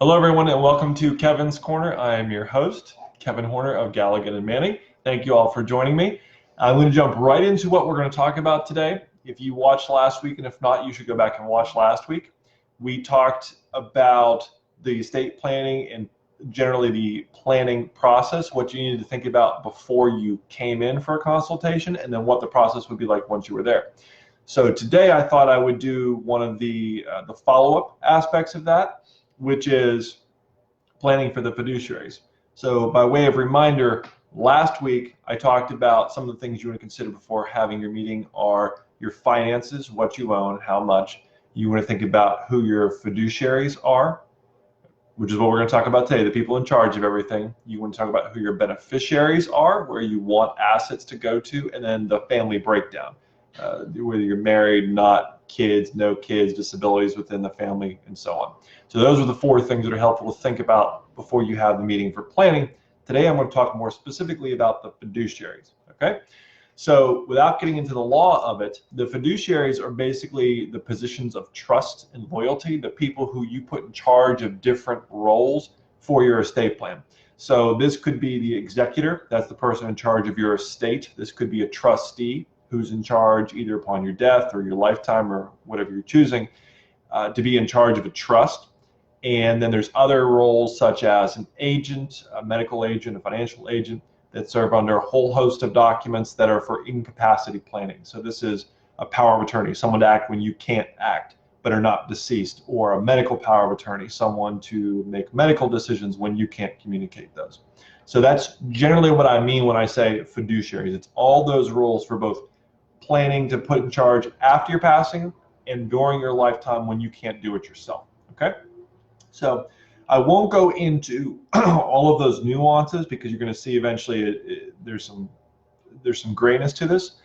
Hello, everyone, and welcome to Kevin's Corner. I am your host, Kevin Horner of Galligan and Manning. Thank you all for joining me. I'm going to jump right into what we're going to talk about today. If you watched last week, and if not, you should go back and watch last week. We talked about the estate planning and generally the planning process, what you needed to think about before you came in for a consultation, and then what the process would be like once you were there. So today I thought I would do one of the follow-up aspects of that, which is planning for the fiduciaries. So by way of reminder, last week I talked about some of the things you want to consider before having your meeting are your finances, what you own, how much. You want to think about who your fiduciaries are, which is what we're going to talk about today, the people in charge of everything. You want to talk about who your beneficiaries are, where you want assets to go to, and then the family breakdown, whether you're married, not, kids, no kids, disabilities within the family, and so on. So those are the four things that are helpful to think about before you have the meeting for planning. Today I'm going to talk more specifically about the fiduciaries, okay? So without getting into the law of it, the fiduciaries are basically the positions of trust and loyalty, the people who you put in charge of different roles for your estate plan. So this could be the executor, that's the person in charge of your estate. This could be a trustee who's in charge either upon your death or your lifetime or whatever you're choosing to be in charge of a trust. And then there's other roles such as an agent, a medical agent, a financial agent that serve under a whole host of documents that are for incapacity planning. So this is a power of attorney, someone to act when you can't act but are not deceased, or a medical power of attorney, someone to make medical decisions when you can't communicate those. So that's generally what I mean when I say fiduciaries. It's all those roles for both planning to put in charge after your passing and during your lifetime when you can't do it yourself, okay? So I won't go into all of those nuances because you're going to see eventually there's some grayness to this,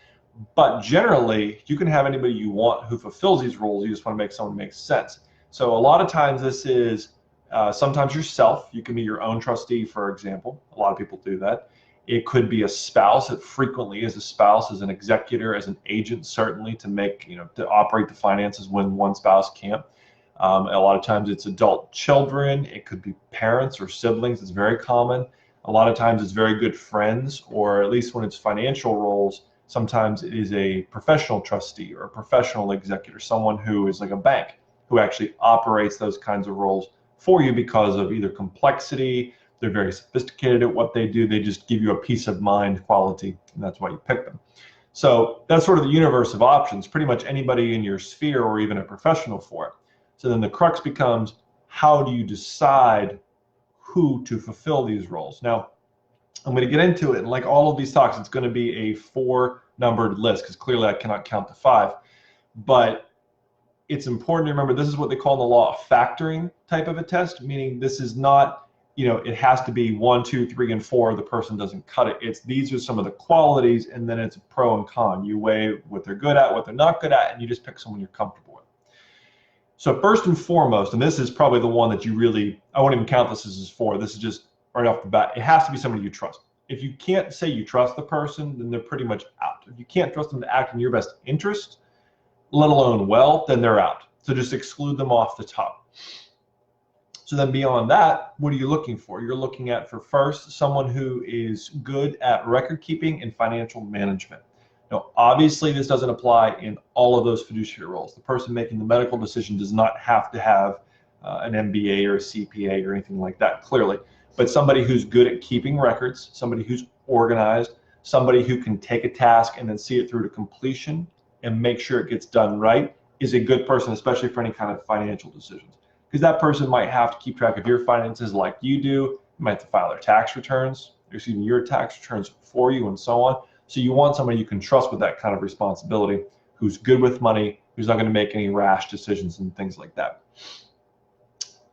but generally you can have anybody you want who fulfills these roles. You just want to make someone make sense. So a lot of times this is sometimes yourself. You can be your own trustee, for example. A lot of people do that. It could be a spouse. It frequently is a spouse, as an executor, as an agent, certainly to make, to operate the finances when one spouse can't. A lot of times it's adult children. It could be parents or siblings. It's very common. A lot of times it's very good friends, or at least when it's financial roles, sometimes it is a professional trustee or a professional executor, someone who is like a bank who actually operates those kinds of roles for you because of either complexity. They're very sophisticated at what they do. They just give you a peace of mind quality, and that's why you pick them. So that's sort of the universe of options, pretty much anybody in your sphere or even a professional for it. So then the crux becomes, how do you decide who to fulfill these roles? Now, I'm going to get into it, and like all of these talks, it's going to be a 4-numbered list because clearly I cannot count to 5. But it's important to remember this is what they call in the law a factoring type of a test, meaning this is not, it has to be 1, 2, 3, and 4. The person doesn't cut it. These are some of the qualities, and then it's a pro and con. You weigh what they're good at, what they're not good at, and you just pick someone you're comfortable with. So first and foremost, and this is probably the one that you really, I won't even count this as 4. This is just right off the bat. It has to be somebody you trust. If you can't say you trust the person, then they're pretty much out. If you can't trust them to act in your best interest, let alone well, then they're out. So just exclude them off the top. So then beyond that, what are you looking for? You're looking at, for first, someone who is good at record keeping and financial management. Now, obviously, this doesn't apply in all of those fiduciary roles. The person making the medical decision does not have to have an MBA or a CPA or anything like that, clearly. But somebody who's good at keeping records, somebody who's organized, somebody who can take a task and then see it through to completion and make sure it gets done right is a good person, especially for any kind of financial decisions. Because that person might have to keep track of your finances like you do. You might have to file their tax returns, your tax returns for you, and so on. So you want somebody you can trust with that kind of responsibility, who's good with money, who's not going to make any rash decisions and things like that.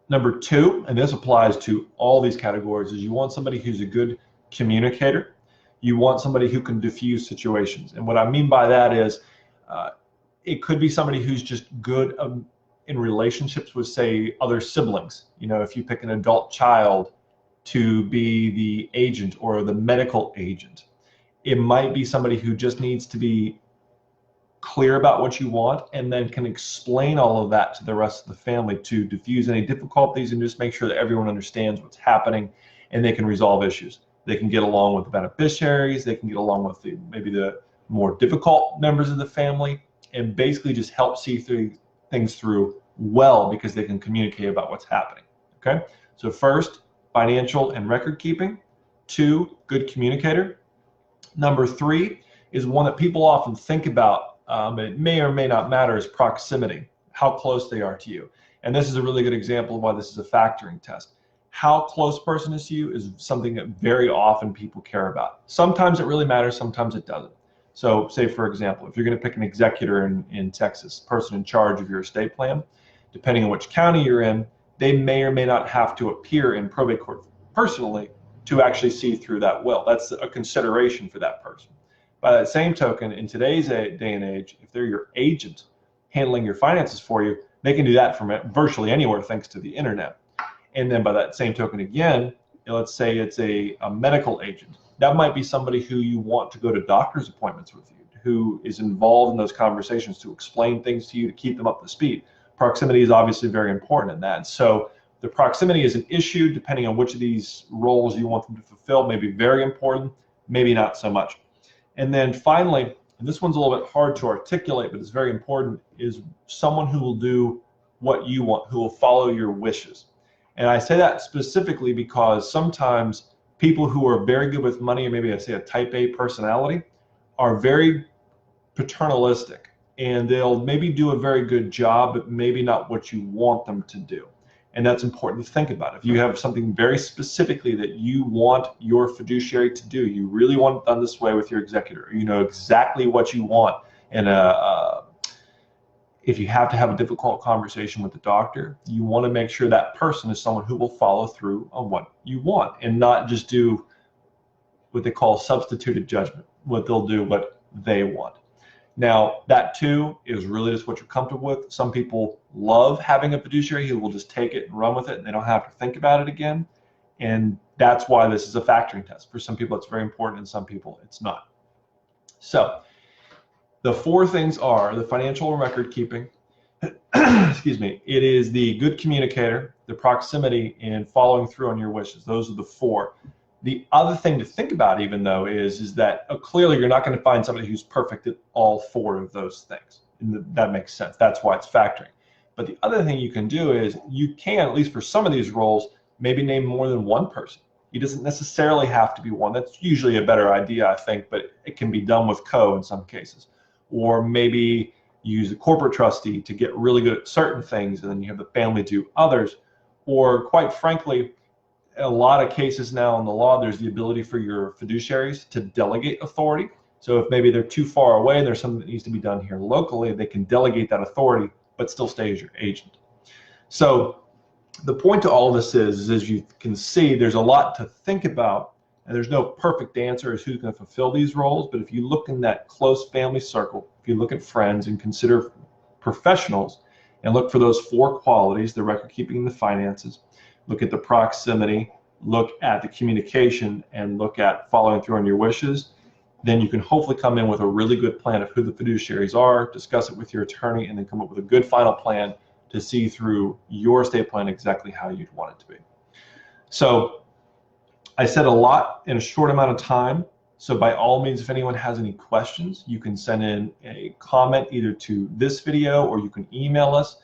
Number 2, and this applies to all these categories, is you want somebody who's a good communicator. You want somebody who can diffuse situations. And what I mean by that is it could be somebody who's just good in relationships with, say, other siblings. If you pick an adult child to be the agent or the medical agent, it might be somebody who just needs to be clear about what you want, and then can explain all of that to the rest of the family to diffuse any difficulties and just make sure that everyone understands what's happening and they can resolve issues. They can get along with the beneficiaries, they can get along with maybe the more difficult members of the family, and basically just help see things through well because they can communicate about what's happening. Okay, so first, financial and record keeping. 2, good communicator. Number 3 is one that people often think about, it may or may not matter, is proximity, how close they are to you. And this is a really good example of why this is a factoring test. How close a person is to you is something that very often people care about. Sometimes it really matters, sometimes it doesn't. So say, for example, if you're going to pick an executor in Texas, person in charge of your estate plan, depending on which county you're in, they may or may not have to appear in probate court personally to actually see through that will. That's a consideration for that person. By that same token, in today's day and age, if they're your agent handling your finances for you, they can do that from virtually anywhere thanks to the internet. And then by that same token again, let's say it's a medical agent. That might be somebody who you want to go to doctor's appointments with you, who is involved in those conversations to explain things to you, to keep them up to speed. Proximity is obviously very important in that. So the proximity is an issue depending on which of these roles you want them to fulfill. May be very important, maybe not so much. And then finally, and this one's a little bit hard to articulate, but it's very important, is someone who will do what you want, who will follow your wishes. And I say that specifically because sometimes people who are very good with money, or maybe I say a type A personality, are very paternalistic, and they'll maybe do a very good job, but maybe not what you want them to do. And that's important to think about. If you have something very specifically that you want your fiduciary to do, you really want it done this way with your executor, you know exactly what you want. And if you have to have a difficult conversation with the doctor, you want to make sure that person is someone who will follow through on what you want and not just do what they call substituted judgment, what they'll do what they want. Now, that too is really just what you're comfortable with. Some people love having a fiduciary who will just take it and run with it, and they don't have to think about it again. And that's why this is a factoring test. For some people, it's very important, and some people, it's not. So the 4 things are the financial and record keeping, excuse me, it is the good communicator, the proximity, and following through on your wishes. Those are the 4. The other thing to think about, even though, is that clearly you're not going to find somebody who's perfect at all 4 of those things. And that makes sense. That's why it's factoring. But the other thing you can do is you can, at least for some of these roles, maybe name more than one person. It doesn't necessarily have to be one. That's usually a better idea, I think, but it can be done with co in some cases. Or maybe use a corporate trustee to get really good at certain things, and then you have the family do others. Or quite frankly, a lot of cases now in the law, there's the ability for your fiduciaries to delegate authority. So if maybe they're too far away and there's something that needs to be done here locally, they can delegate that authority, but still stay as your agent. So the point to all of this is, as you can see, there's a lot to think about, and there's no perfect answer as who's going to fulfill these roles. But if you look in that close family circle, if you look at friends and consider professionals and look for those 4 qualities, the record keeping and the finances, look at the proximity, look at the communication, and look at following through on your wishes, then you can hopefully come in with a really good plan of who the fiduciaries are, discuss it with your attorney, and then come up with a good final plan to see through your estate plan exactly how you'd want it to be. So I said a lot in a short amount of time. So by all means, if anyone has any questions, you can send in a comment either to this video or you can email us.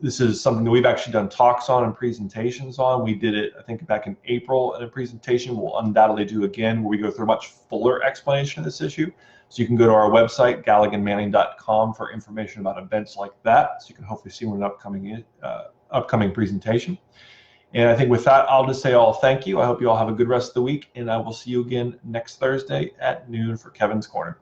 This is something that we've actually done talks on and presentations on. We did it, I think, back in April in a presentation. We'll undoubtedly do again where we go through a much fuller explanation of this issue. So you can go to our website, galliganmanning.com, for information about events like that. So you can hopefully see an upcoming presentation. And I think with that, I'll just say all thank you. I hope you all have a good rest of the week, and I will see you again next Thursday at noon for Kevin's Corner.